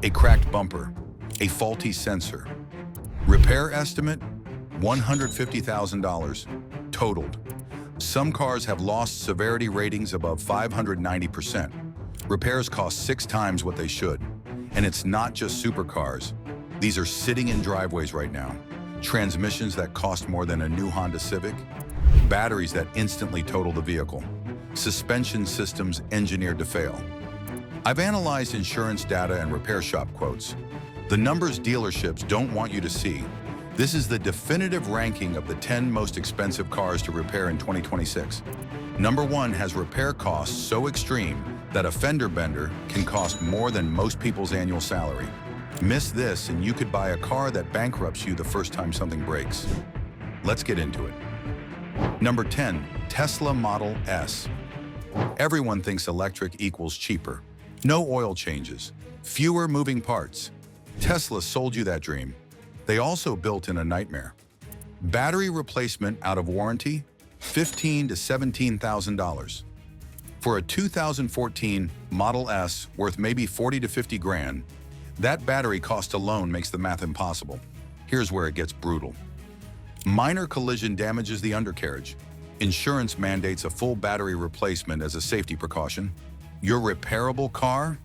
a cracked bumper, a faulty sensor. Repair estimate, $150,000, totaled. Some cars have lost severity ratings above 590%. Repairs cost 6 times what they should. And it's not just supercars. These are sitting in driveways right now. Transmissions that cost more than a new Honda Civic. Batteries that instantly total the vehicle. Suspension systems engineered to fail. I've analyzed insurance data and repair shop quotes. The numbers dealerships don't want you to see. This is the definitive ranking of the 10 most expensive cars to repair in 2026. Number 1 has repair costs so extreme that a fender bender can cost more than most people's annual salary. Miss this and you could buy a car that bankrupts you the first time something breaks. Let's get into it. Number 10, Tesla Model S. Everyone thinks electric equals cheaper. No oil changes, fewer moving parts. Tesla sold you that dream. They also built in a nightmare. Battery replacement out of warranty, $15,000 to $17,000. For a 2014 Model S worth maybe 40 to 50 grand, that battery cost alone makes the math impossible. Here's where it gets brutal. Minor collision damages the undercarriage. Insurance mandates a full battery replacement as a safety precaution. Your repairable car?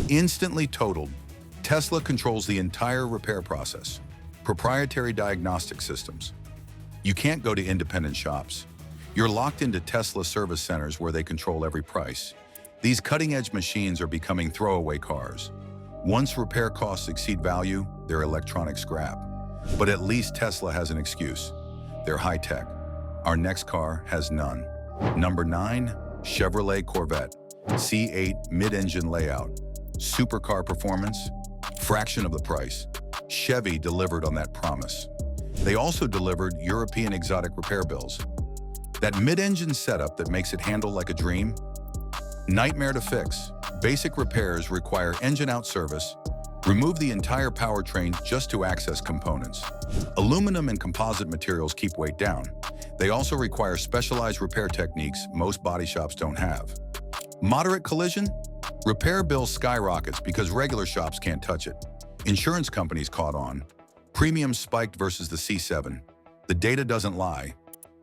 Instantly totaled. Tesla controls the entire repair process. Proprietary diagnostic systems. You can't go to independent shops. You're locked into Tesla service centers where they control every price. These cutting-edge machines are becoming throwaway cars. Once repair costs exceed value, they're electronic scrap. But at least Tesla has an excuse. They're high-tech. Our next car has none. Number 9, Chevrolet Corvette. C8 mid-engine layout. Supercar performance, fraction of the price. Chevy delivered on that promise. They also delivered European exotic repair bills. That mid-engine setup that makes it handle like a dream? Nightmare to fix. Basic repairs require engine-out service. Remove the entire powertrain just to access components. Aluminum and composite materials keep weight down. They also require specialized repair techniques most body shops don't have. Moderate collision? Repair bill skyrockets because regular shops can't touch it. Insurance companies caught on. Premiums spiked versus the C7. The data doesn't lie.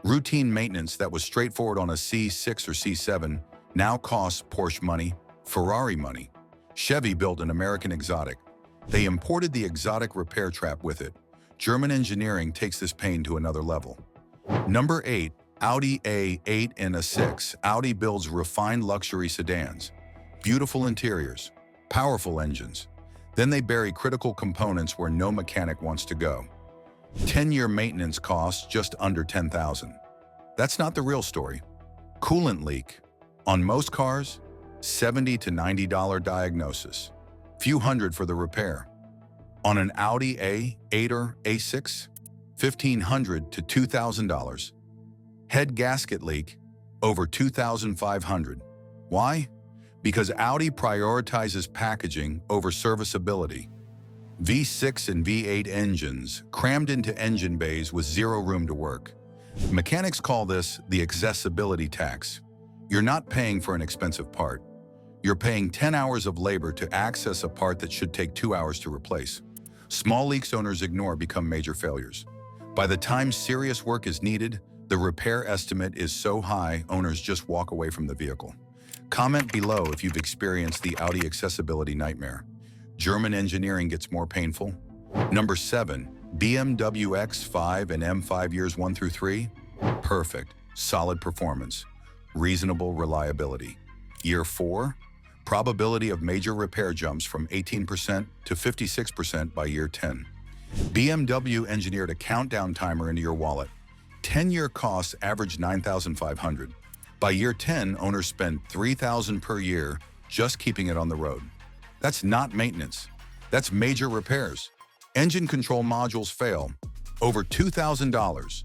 Routine maintenance that was straightforward on a C6 or C7 now costs Porsche money, Ferrari money. Chevy built an American exotic. They imported the exotic repair trap with it. German engineering takes this pain to another level. Number 8, Audi A8 and A6. Audi builds refined luxury sedans. Beautiful interiors, powerful engines. Then they bury critical components where no mechanic wants to go. 10-year maintenance costs just under $10,000. That's not the real story. Coolant leak. On most cars, $70 to $90 diagnosis. Few hundred for the repair. On an Audi A8 or A6, $1,500 to $2,000. Head gasket leak, over $2,500. Why? Because Audi prioritizes packaging over serviceability. V6 and V8 engines crammed into engine bays with zero room to work. Mechanics call this the accessibility tax. You're not paying for an expensive part. You're paying 10 hours of labor to access a part that should take 2 hours to replace. Small leaks owners ignore become major failures. By the time serious work is needed, the repair estimate is so high, owners just walk away from the vehicle. Comment below if you've experienced the Audi accessibility nightmare. German engineering gets more painful. Number 7, BMW X5 and M5 years 1 through 3. Perfect, solid performance, reasonable reliability. Year 4, probability of major repair jumps from 18% to 56% by year 10. BMW engineered a countdown timer into your wallet. 10-year costs average $9,500. By year 10, owners spend $3,000 per year just keeping it on the road. That's not maintenance. That's major repairs. Engine control modules fail. Over $2,000.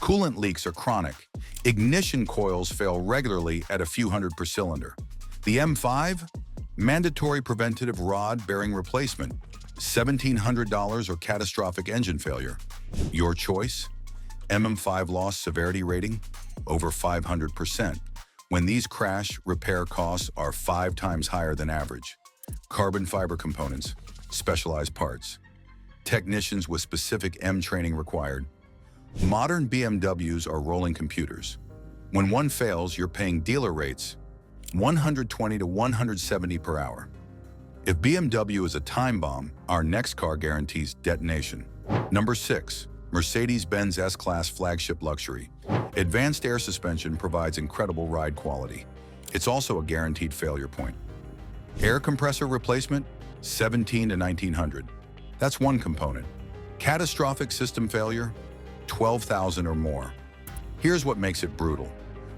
Coolant leaks are chronic. Ignition coils fail regularly at a few hundred per cylinder. The M5? Mandatory preventative rod bearing replacement. $1,700 or catastrophic engine failure. Your choice? MM5 loss severity rating? Over 500%. When these crash, repair costs are 5 times higher than average. Carbon fiber components, specialized parts, technicians with specific M training required. Modern BMWs are rolling computers. When one fails, you're paying dealer rates, 120 to 170 per hour. If BMW is a time bomb, our next car guarantees detonation. Number 6. Mercedes-Benz S-Class flagship luxury. Advanced air suspension provides incredible ride quality. It's also a guaranteed failure point. Air compressor replacement, 17 to 1900. That's one component. Catastrophic system failure, 12,000 or more. Here's what makes it brutal.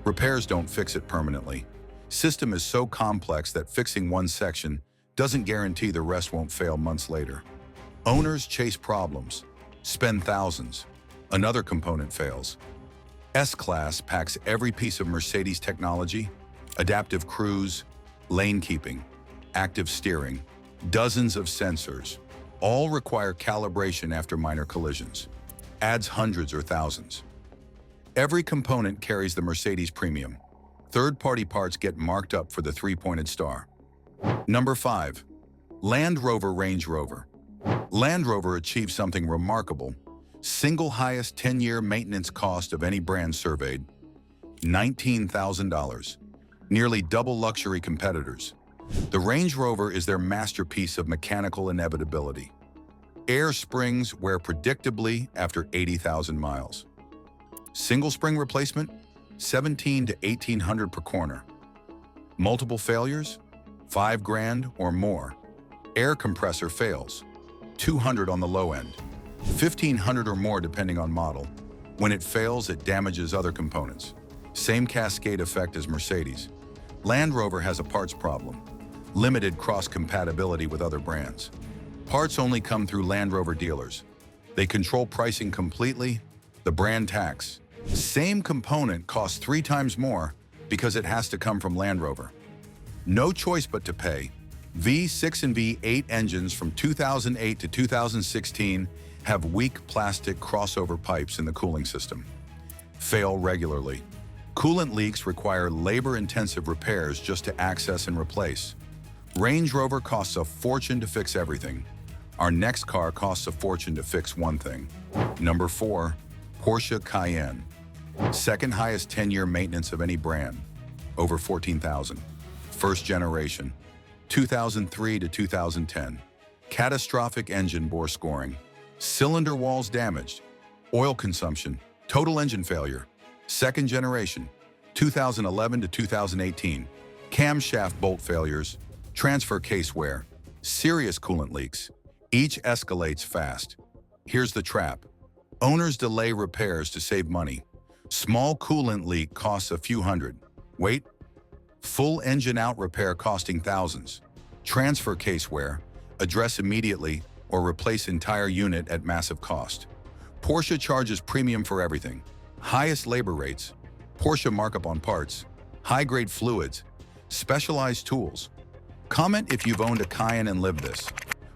Repairs don't fix it permanently. System is so complex that fixing one section doesn't guarantee the rest won't fail months later. Owners chase problems, spend thousands. Another component fails. S-Class packs every piece of Mercedes technology, adaptive cruise, lane keeping, active steering, dozens of sensors, all require calibration after minor collisions. Adds hundreds or thousands. Every component carries the Mercedes premium. Third-party parts get marked up for the three-pointed star. Number 5. Land Rover Range Rover. Land Rover achieved something remarkable. Single highest 10-year maintenance cost of any brand surveyed, $19,000. Nearly double luxury competitors. The Range Rover is their masterpiece of mechanical inevitability. Air springs wear predictably after 80,000 miles. Single spring replacement, 17 to 1800 per corner. Multiple failures, $5,000 or more. Air compressor fails, 200 on the low end, 1,500 or more depending on model. When it fails, it damages other components. Same cascade effect as Mercedes. Land Rover has a parts problem, limited cross-compatibility with other brands. Parts only come through Land Rover dealers. They control pricing completely, the brand tax. Same component costs 3 times more because it has to come from Land Rover. No choice but to pay. V6 and V8 engines from 2008 to 2016 have weak plastic crossover pipes in the cooling system. Fail regularly. Coolant leaks require labor-intensive repairs just to access and replace. Range Rover costs a fortune to fix everything. Our next car costs a fortune to fix one thing. Number 4. Porsche Cayenne. Second highest 10-year maintenance of any brand, over 14,000. First generation, 2003 to 2010. Catastrophic engine bore scoring. Cylinder walls damaged. Oil consumption. Total engine failure. Second generation, 2011 to 2018. Camshaft bolt failures. Transfer case wear. Serious coolant leaks. Each escalates fast. Here's the trap. Owners delay repairs to save money. Small coolant leak costs a few hundred. Wait. Full engine out repair costing thousands. Transfer case wear. Address immediately or replace entire unit at massive cost. Porsche charges premium for everything. Highest labor rates. Porsche markup on parts. High-grade fluids. Specialized tools. Comment if you've owned a Cayenne and lived this.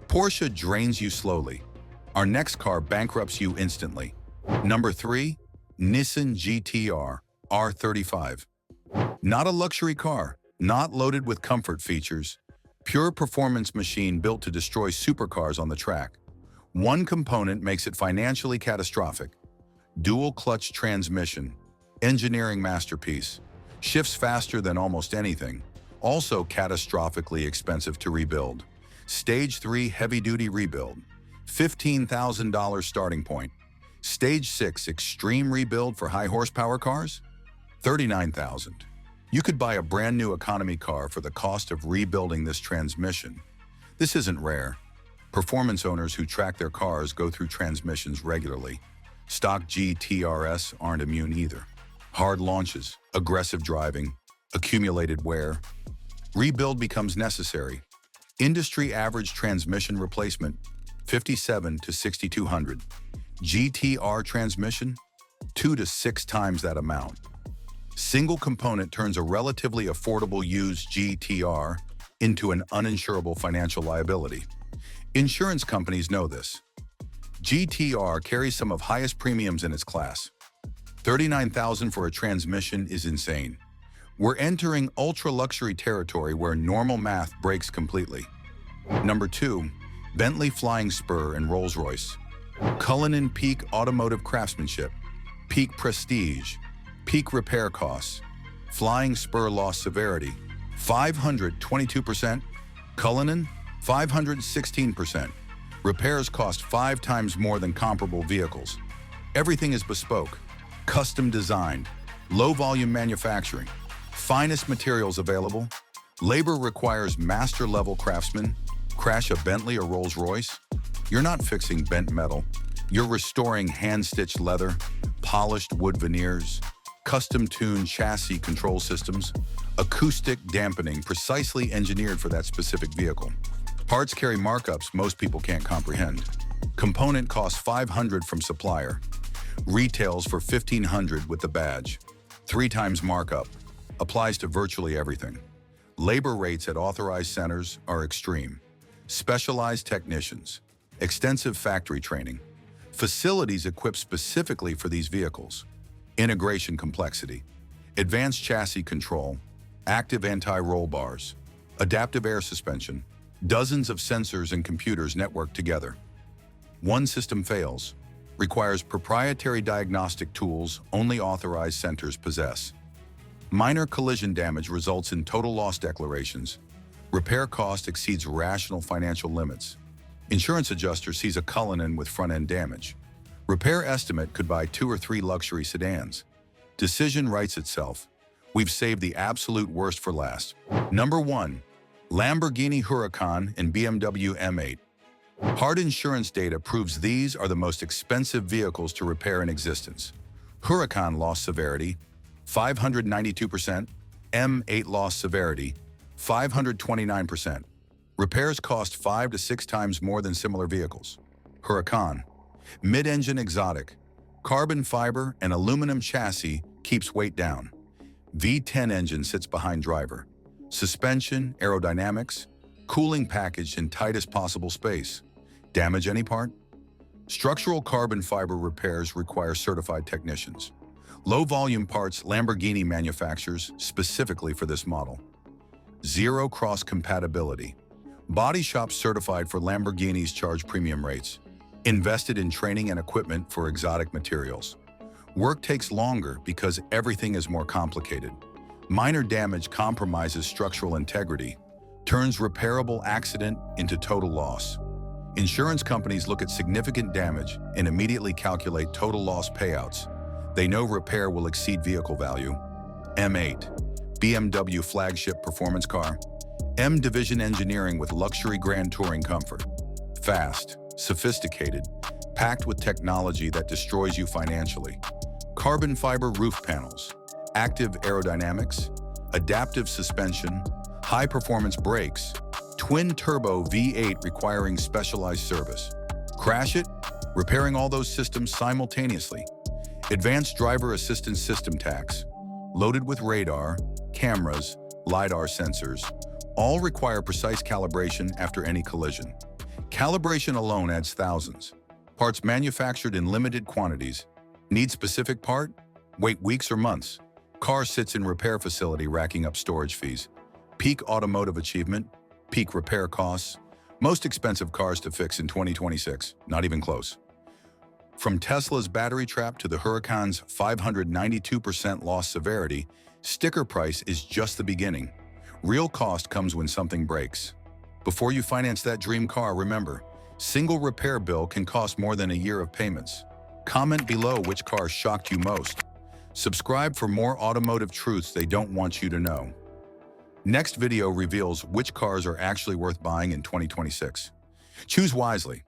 Porsche drains you slowly. Our next car bankrupts you instantly. Number 3. Nissan GT-R R35. Not a luxury car, not loaded with comfort features. Pure performance machine built to destroy supercars on the track. One component makes it financially catastrophic. Dual clutch transmission. Engineering masterpiece. Shifts faster than almost anything. Also catastrophically expensive to rebuild. Stage 3 heavy-duty rebuild. $15,000 starting point. Stage 6 extreme rebuild for high-horsepower cars? $39,000. You could buy a brand new economy car for the cost of rebuilding this transmission. This isn't rare. Performance owners who track their cars go through transmissions regularly. Stock GTRS aren't immune either. Hard launches, aggressive driving, accumulated wear. Rebuild becomes necessary. Industry average transmission replacement, $5,700 to $6,200. GTR transmission, 2 to 6 times that amount. Single component turns a relatively affordable used GTR into an uninsurable financial liability. Insurance companies know this. GTR carries some of highest premiums in its class. $39,000 for a transmission is insane. We're entering ultra-luxury territory where normal math breaks completely. Number 2. Bentley Flying Spur and Rolls-Royce. Cullinan peak automotive craftsmanship, peak prestige, peak repair costs. Flying Spur loss severity, 522%. Cullinan, 516%. Repairs cost 5 times more than comparable vehicles. Everything is bespoke, custom designed, low-volume manufacturing, finest materials available. Labor requires master-level craftsmen. Crash a Bentley or Rolls-Royce? You're not fixing bent metal. You're restoring hand-stitched leather, polished wood veneers, custom-tuned chassis control systems, acoustic dampening precisely engineered for that specific vehicle. Parts carry markups most people can't comprehend. Component costs $500 from supplier. Retails for $1,500 with the badge. 3 times markup. Applies to virtually everything. Labor rates at authorized centers are extreme. Specialized technicians. Extensive factory training. Facilities equipped specifically for these vehicles. Integration complexity. Advanced chassis control. Active anti-roll bars. Adaptive air suspension. Dozens of sensors and computers networked together. One system fails. Requires proprietary diagnostic tools only authorized centers possess. Minor collision damage results in total loss declarations. Repair cost exceeds rational financial limits. Insurance adjuster sees a Cullinan with front-end damage. Repair estimate could buy 2 or 3 luxury sedans. Decision writes itself. We've saved the absolute worst for last. Number 1. Lamborghini Huracan and BMW M8. Hard insurance data proves these are the most expensive vehicles to repair in existence. Huracan loss severity, 592%. M8 loss severity, 529%. Repairs cost 5 to 6 times more than similar vehicles. Huracan, mid-engine exotic, carbon fiber and aluminum chassis keeps weight down. V10 engine sits behind driver. Suspension, aerodynamics, cooling packaged in tightest possible space. Damage any part? Structural carbon fiber repairs require certified technicians. Low-volume parts Lamborghini manufactures specifically for this model. Zero cross-compatibility. Body shops certified for Lamborghinis charge premium rates. Invested in training and equipment for exotic materials. Work takes longer because everything is more complicated. Minor damage compromises structural integrity, turns repairable accident into total loss. Insurance companies look at significant damage and immediately calculate total loss payouts. They know repair will exceed vehicle value. M8, BMW flagship performance car. M Division engineering with luxury grand touring comfort. Fast, sophisticated, packed with technology that destroys you financially. Carbon fiber roof panels. Active aerodynamics, adaptive suspension, high-performance brakes, twin-turbo V8 requiring specialized service. Crash it, repairing all those systems simultaneously. Advanced driver assistance system tax, loaded with radar, cameras, LiDAR sensors, all require precise calibration after any collision. Calibration alone adds thousands. Parts manufactured in limited quantities. Need specific part? Wait weeks or months. Car sits in repair facility racking up storage fees. Peak automotive achievement, peak repair costs. Most expensive cars to fix in 2026, not even close. From Tesla's battery trap to the Huracan's 592% loss severity, sticker price is just the beginning. Real cost comes when something breaks. Before you finance that dream car, remember, single repair bill can cost more than a year of payments. Comment below which car shocked you most. Subscribe for more automotive truths they don't want you to know. Next video reveals which cars are actually worth buying in 2026. Choose wisely.